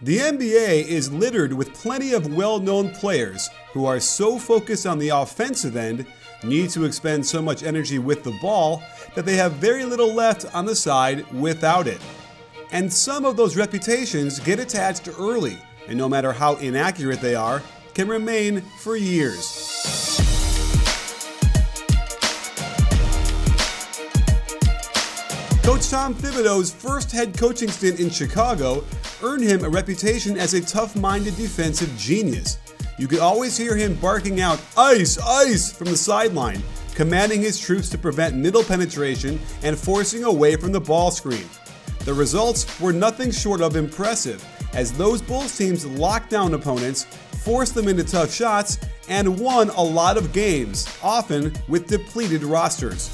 The NBA is littered with plenty of well-known players who are so focused on the offensive end, need to expend so much energy with the ball, that they have very little left on the side without it. And some of those reputations get attached early, and no matter how inaccurate they are, can remain for years. Coach Tom Thibodeau's first head coaching stint in Chicago earned him a reputation as a tough-minded defensive genius. You could always hear him barking out, "Ice, ice," from the sideline, commanding his troops to prevent middle penetration and forcing away from the ball screen. The results were nothing short of impressive, as those Bulls teams locked down opponents, forced them into tough shots, and won a lot of games, often with depleted rosters.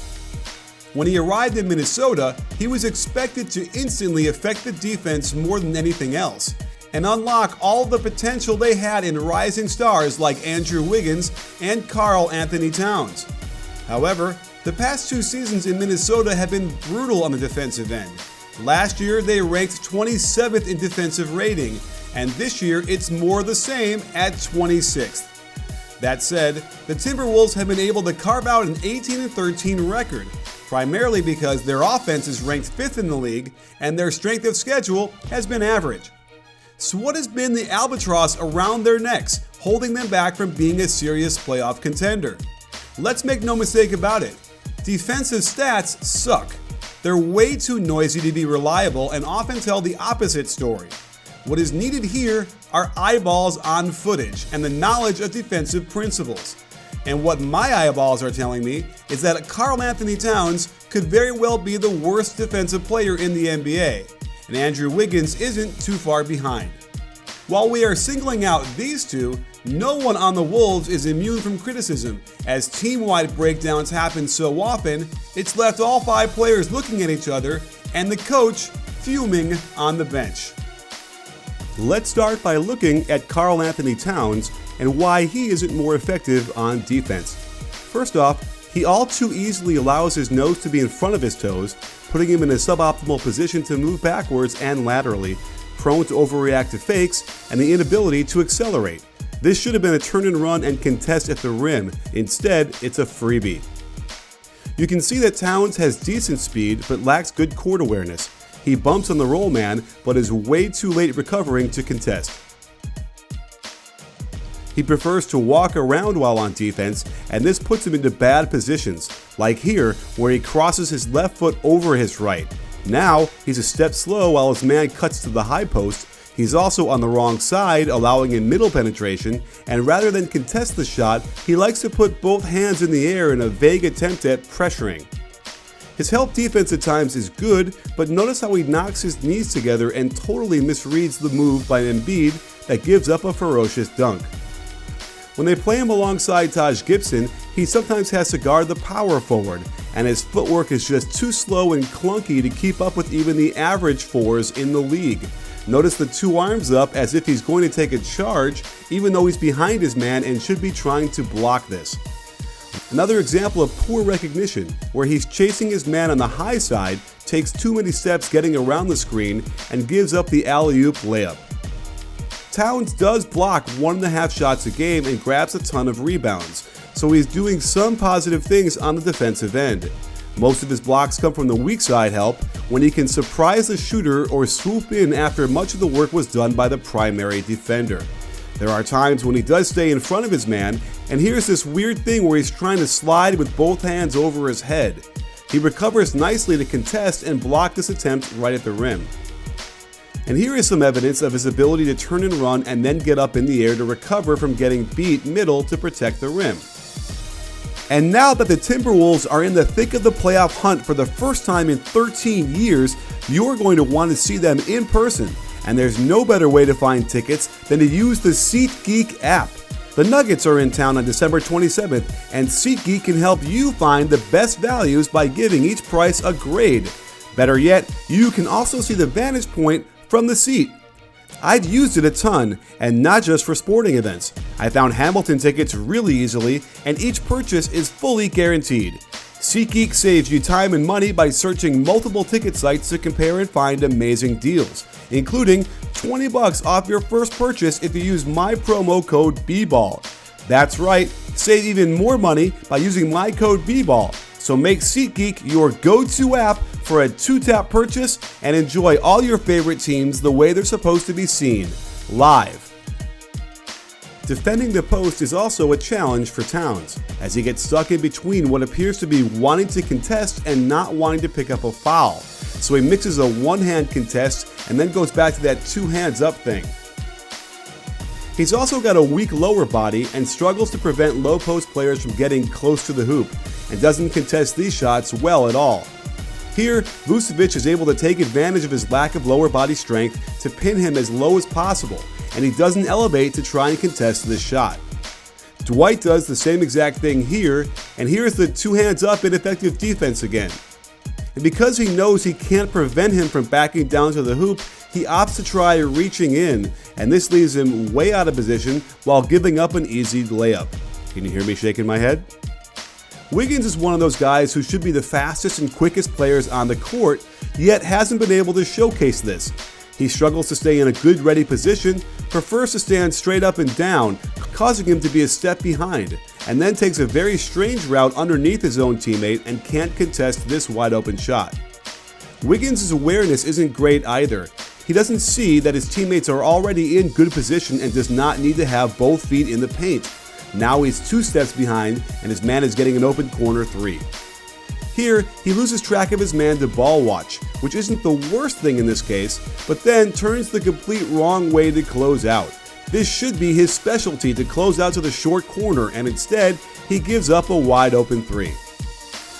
When he arrived in Minnesota, he was expected to instantly affect the defense more than anything else, and unlock all the potential they had in rising stars like Andrew Wiggins and Karl-Anthony Towns. However, the past 2 seasons in Minnesota have been brutal on the defensive end. Last year, they ranked 27th in defensive rating, and this year it's more the same at 26th. That said, the Timberwolves have been able to carve out an 18-13 record, primarily because their offense is ranked 5th in the league and their strength of schedule has been average. So what has been the albatross around their necks, holding them back from being a serious playoff contender? Let's make no mistake about it. Defensive stats suck. They're way too noisy to be reliable and often tell the opposite story. What is needed here are eyeballs on footage and the knowledge of defensive principles. And what my eyeballs are telling me is that Karl-Anthony Towns could very well be the worst defensive player in the NBA, and Andrew Wiggins isn't too far behind. While we are singling out these two, no one on the Wolves is immune from criticism, as team-wide breakdowns happen so often, it's left all 5 players looking at each other and the coach fuming on the bench. Let's start by looking at Karl-Anthony Towns and why he isn't more effective on defense. First off, he all too easily allows his nose to be in front of his toes, putting him in a suboptimal position to move backwards and laterally, prone to overreact to fakes, and the inability to accelerate. This should have been a turn and run and contest at the rim. Instead, it's a freebie. You can see that Towns has decent speed but lacks good court awareness. He bumps on the roll man but is way too late recovering to contest. He prefers to walk around while on defense, and this puts him into bad positions, like here where he crosses his left foot over his right. Now he's a step slow while his man cuts to the high post. He's also on the wrong side, allowing in middle penetration, and rather than contest the shot, he likes to put both hands in the air in a vague attempt at pressuring. His help defense at times is good, but notice how he knocks his knees together and totally misreads the move by Embiid that gives up a ferocious dunk. When they play him alongside Taj Gibson, he sometimes has to guard the power forward, and his footwork is just too slow and clunky to keep up with even the average 4s in the league. Notice the 2 arms up as if he's going to take a charge, even though he's behind his man and should be trying to block this. Another example of poor recognition, where he's chasing his man on the high side, takes too many steps getting around the screen, and gives up the alley-oop layup. Towns does block 1.5 shots a game and grabs a ton of rebounds, so he's doing some positive things on the defensive end. Most of his blocks come from the weak side help, when he can surprise the shooter or swoop in after much of the work was done by the primary defender. There are times when he does stay in front of his man, and here's this weird thing where he's trying to slide with both hands over his head. He recovers nicely to contest and block this attempt right at the rim. And here is some evidence of his ability to turn and run and then get up in the air to recover from getting beat middle to protect the rim. And now that the Timberwolves are in the thick of the playoff hunt for the first time in 13 years, you're going to want to see them in person. And there's no better way to find tickets than to use the SeatGeek app. The Nuggets are in town on December 27th, and SeatGeek can help you find the best values by giving each price a grade. Better yet, you can also see the vantage point from the seat. I've used it a ton, and not just for sporting events. I found Hamilton tickets really easily, and each purchase is fully guaranteed. SeatGeek saves you time and money by searching multiple ticket sites to compare and find amazing deals, including $20 off your first purchase if you use my promo code BBall. That's right, save even more money by using my code BBall. So make SeatGeek your go-to app for a 2-tap purchase and enjoy all your favorite teams the way they're supposed to be seen, live. Defending the post is also a challenge for Towns, as he gets stuck in between what appears to be wanting to contest and not wanting to pick up a foul. So he mixes a one-hand contest and then goes back to that 2 hands up thing. He's also got a weak lower body and struggles to prevent low post players from getting close to the hoop, and doesn't contest these shots well at all. Here, Vucevic is able to take advantage of his lack of lower body strength to pin him as low as possible, and he doesn't elevate to try and contest this shot. Dwight does the same exact thing here, and here's the 2 hands up ineffective defense again. And because he knows he can't prevent him from backing down to the hoop, he opts to try reaching in, and this leaves him way out of position while giving up an easy layup. Can you hear me shaking my head? Wiggins is one of those guys who should be the fastest and quickest players on the court, yet hasn't been able to showcase this. He struggles to stay in a good ready position, prefers to stand straight up and down, causing him to be a step behind, and then takes a very strange route underneath his own teammate and can't contest this wide open shot. Wiggins' awareness isn't great either. He doesn't see that his teammates are already in good position and does not need to have both feet in the paint. Now he's 2 steps behind and his man is getting an open corner 3. Here, he loses track of his man to ball watch, which isn't the worst thing in this case, but then turns the complete wrong way to close out. This should be his specialty, to close out to the short corner, and instead, he gives up a wide open 3.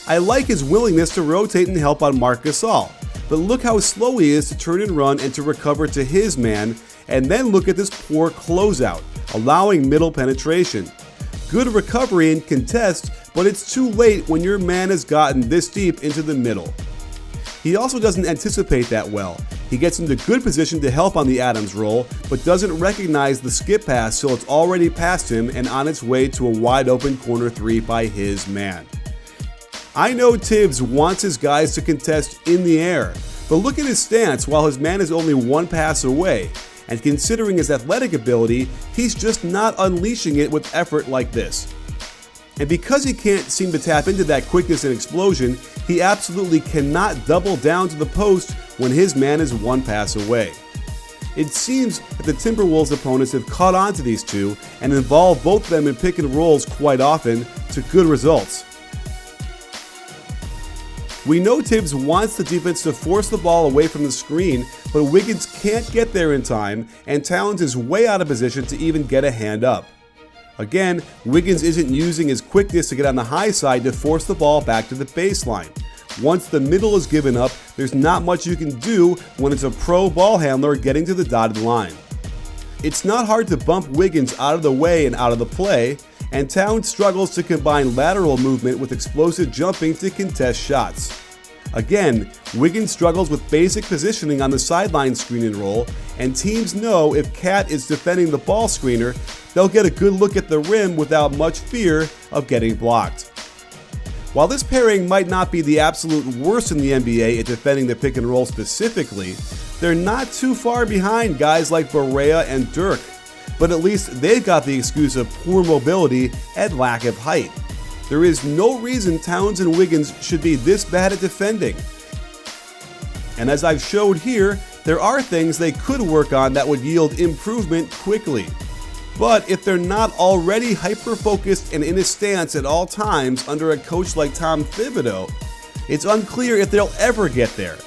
I like his willingness to rotate and help on Marc Gasol, but look how slow he is to turn and run and to recover to his man, and then look at this poor closeout, allowing middle penetration. Good recovery and contest, but it's too late when your man has gotten this deep into the middle. He also doesn't anticipate that well. He gets into good position to help on the Adams roll, but doesn't recognize the skip pass till it's already past him and on its way to a wide open corner 3 by his man. I know Tibbs wants his guys to contest in the air, but look at his stance while his man is only 1 pass away, and considering his athletic ability, he's just not unleashing it with effort like this. And because he can't seem to tap into that quickness and explosion, he absolutely cannot double down to the post when his man is 1 pass away. It seems that the Timberwolves opponents have caught on to these two and involve both of them in pick and rolls quite often to good results. We know Tibbs wants the defense to force the ball away from the screen, but Wiggins can't get there in time, and Towns is way out of position to even get a hand up. Again, Wiggins isn't using his quickness to get on the high side to force the ball back to the baseline. Once the middle is given up, there's not much you can do when it's a pro ball handler getting to the dotted line. It's not hard to bump Wiggins out of the way and out of the play, and Towns struggles to combine lateral movement with explosive jumping to contest shots. Again, Wiggins struggles with basic positioning on the sideline screen and roll, and teams know if Cat is defending the ball screener, they'll get a good look at the rim without much fear of getting blocked. While this pairing might not be the absolute worst in the NBA at defending the pick and roll specifically, they're not too far behind guys like Barea and Dirk, but at least they've got the excuse of poor mobility and lack of height. There is no reason Towns and Wiggins should be this bad at defending. And as I've showed here, there are things they could work on that would yield improvement quickly. But if they're not already hyper-focused and in a stance at all times under a coach like Tom Thibodeau, it's unclear if they'll ever get there.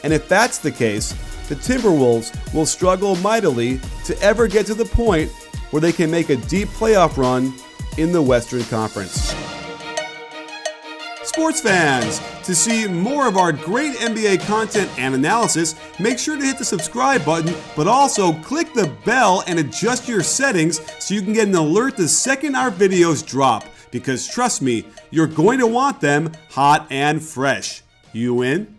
And if that's the case, the Timberwolves will struggle mightily to ever get to the point where they can make a deep playoff run in the Western Conference. Sports fans, to see more of our great NBA content and analysis, make sure to hit the subscribe button, but also click the bell and adjust your settings so you can get an alert the second our videos drop, because trust me, you're going to want them hot and fresh. You in?